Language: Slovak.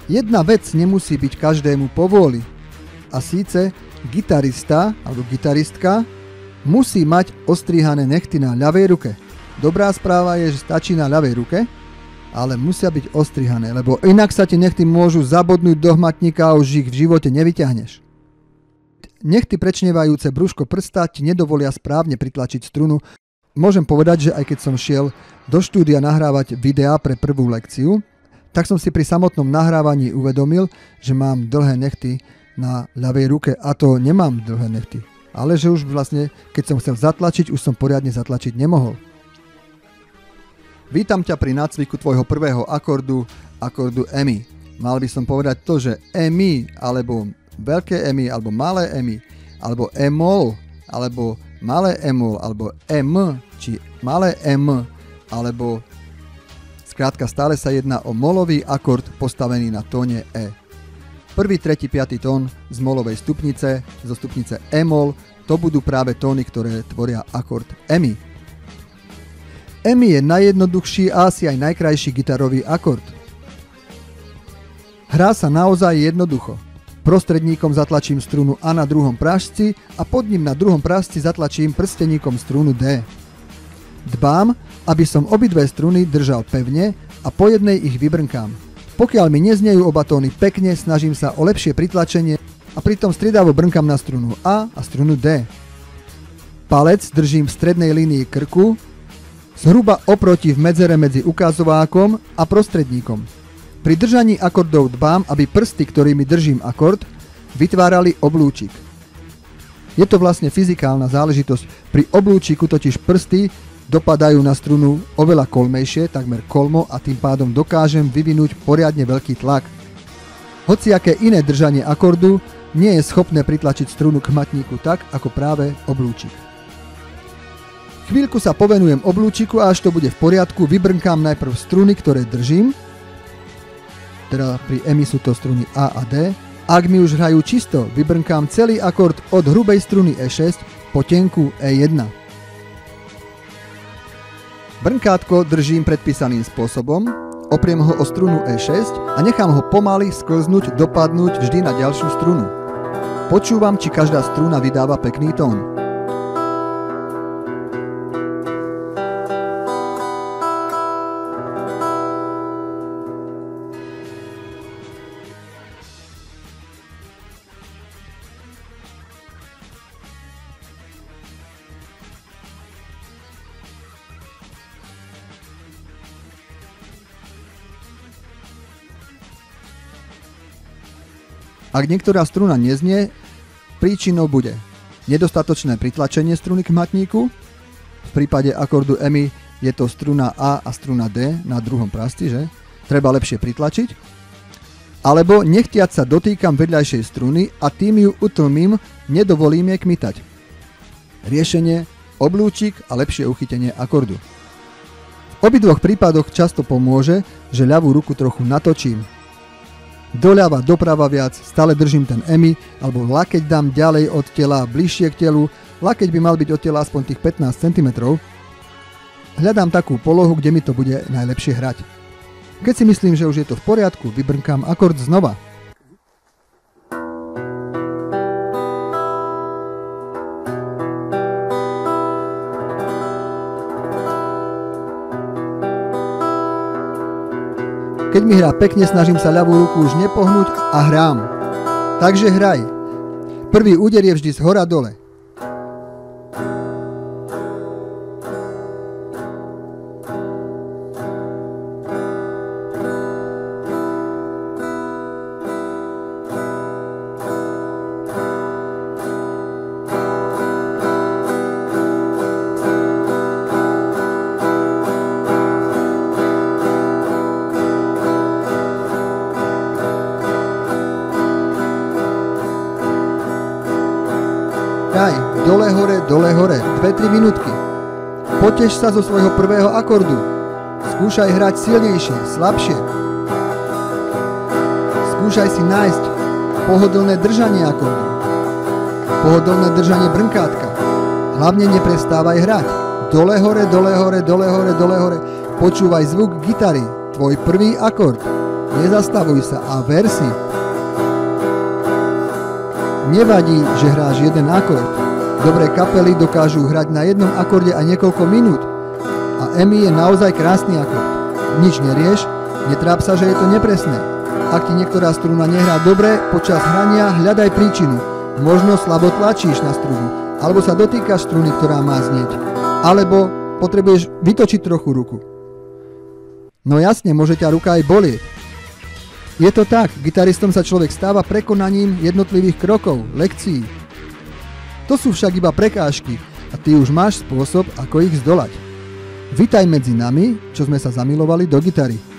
Jedna vec nemusí byť každému povôli. A síce gitarista alebo gitaristka musí mať ostrihané nechty na ľavej ruke. Dobrá správa je, že stačí na ľavej ruke, ale musia byť ostrihané, lebo inak sa ti nechty môžu zabodnúť do hmatníka a už ich v živote nevyťahneš. Nechty prečnievajúce brúško prsta ti nedovolia správne pritlačiť strunu. Môžem povedať, že aj keď som šiel do štúdia nahrávať videá pre prvú lekciu, tak som si pri samotnom nahrávaní uvedomil, že mám dlhé nechty na ľavej ruke a to nemám dlhé nechty. Ale že už vlastne, keď som chcel zatlačiť, už som poriadne zatlačiť nemohol. Vítam ťa pri nácviku tvojho prvého akordu EMI. Mal by som povedať to, že EMI, alebo veľké EMI, alebo malé EMI, alebo E-moll, alebo malé E-moll, alebo M, či malé M, alebo skrátka stále sa jedná o molový akord postavený na tóne E. Prvý, tretí, piatý tón z molovej stupnice, zo stupnice E-moll, to budú práve tóny, ktoré tvoria akord EMI. EMI je najjednoduchší a asi aj najkrajší gitarový akord. Hrá sa naozaj jednoducho. Prostredníkom zatlačím strunu A na druhom prášci a pod ním na druhom prášci zatlačím prsteníkom strunu D. Dbám, aby som obidve struny držal pevne a po jednej ich vybrnkám. Pokiaľ mi neznejú oba tóny pekne, snažím sa o lepšie pritlačenie a pritom striedavo brnkám na strunu A a strunu D. Palec držím v strednej línii krku, zhruba oproti v medzere medzi ukazovákom a prostredníkom. Pri držaní akordov dbám, aby prsty, ktorými držím akord, vytvárali oblúčik. Je to vlastne fyzikálna záležitosť. Pri oblúčiku totiž prsty dopadajú na strunu oveľa kolmejšie, takmer kolmo, a tým pádom dokážem vyvinúť poriadne veľký tlak. Hociaké iné držanie akordu nie je schopné pritlačiť strunu k hmatníku tak, ako práve oblúčik. Chvíľku sa povenujem oblúčiku a až to bude v poriadku, vybrnkám najprv struny, ktoré držím, teda pri EMI sú to struny A a D. Ak mi už hrajú čisto, vybrnkám celý akord od hrubej struny E6 po tenkú E1. Brnkátko držím predpísaným spôsobom, opriem ho o strunu E6 a nechám ho pomaly sklznúť, dopadnúť vždy na ďalšiu strunu. Počúvam, či každá struna vydáva pekný tón. Ak niektorá struna neznie, príčinou bude nedostatočné pritlačenie struny k hmatníku. V prípade akordu EMI je to struna A a struna D na druhom prasti, že? Treba lepšie pritlačiť. Alebo nechtiac sa dotýkam vedľajšej struny a tým ju utlmím, nedovolím jej kmitať. Riešenie: oblúčik a lepšie uchytenie akordu. V obidvoch prípadoch často pomôže, že ľavú ruku trochu natočím. Doľava, doprava viac, stále držím ten EMI, alebo lakeť dám ďalej od tela, bližšie k telu, lakeť by mal byť od tela aspoň tých 15 cm. Hľadám takú polohu, kde mi to bude najlepšie hrať. Keď si myslím, že už je to v poriadku, vybrnkám akord znova. Keď mi hrá pekne, snažím sa ľavú ruku už nepohnúť a hrám. Takže hraj. Prvý úder je vždy z hora dole. Hraj, dole hore, 2-3 minútky. Potež sa zo svojho prvého akordu. Skúšaj hrať silnejšie, slabšie. Skúšaj si nájsť pohodlné držanie akordu. Pohodlné držanie brnkátka. Hlavne neprestávaj hrať. Dole hore. Počúvaj zvuk gitary, tvoj prvý akord. nezastavuj sa a ver si. Nevadí, že hráš jeden akord. Dobré kapely dokážu hrať na jednom akorde aj niekoľko minút. A EMI je naozaj krásny akord. Nič nerieš, netráp sa, že je to nepresné. Ak ti niektorá struna nehrá dobre, počas hrania hľadaj príčinu. Možno slabo tlačíš na strunu, alebo sa dotýkaš struny, ktorá má znieť. Alebo potrebuješ vytočiť trochu ruku. No jasne, môže ťa ruka aj bolieť. Je to tak, gitaristom sa človek stáva prekonaním jednotlivých krokov, lekcií. To sú však iba prekážky a ty už máš spôsob, ako ich zdolať. Vitaj medzi nami, čo sme sa zamilovali do gitary.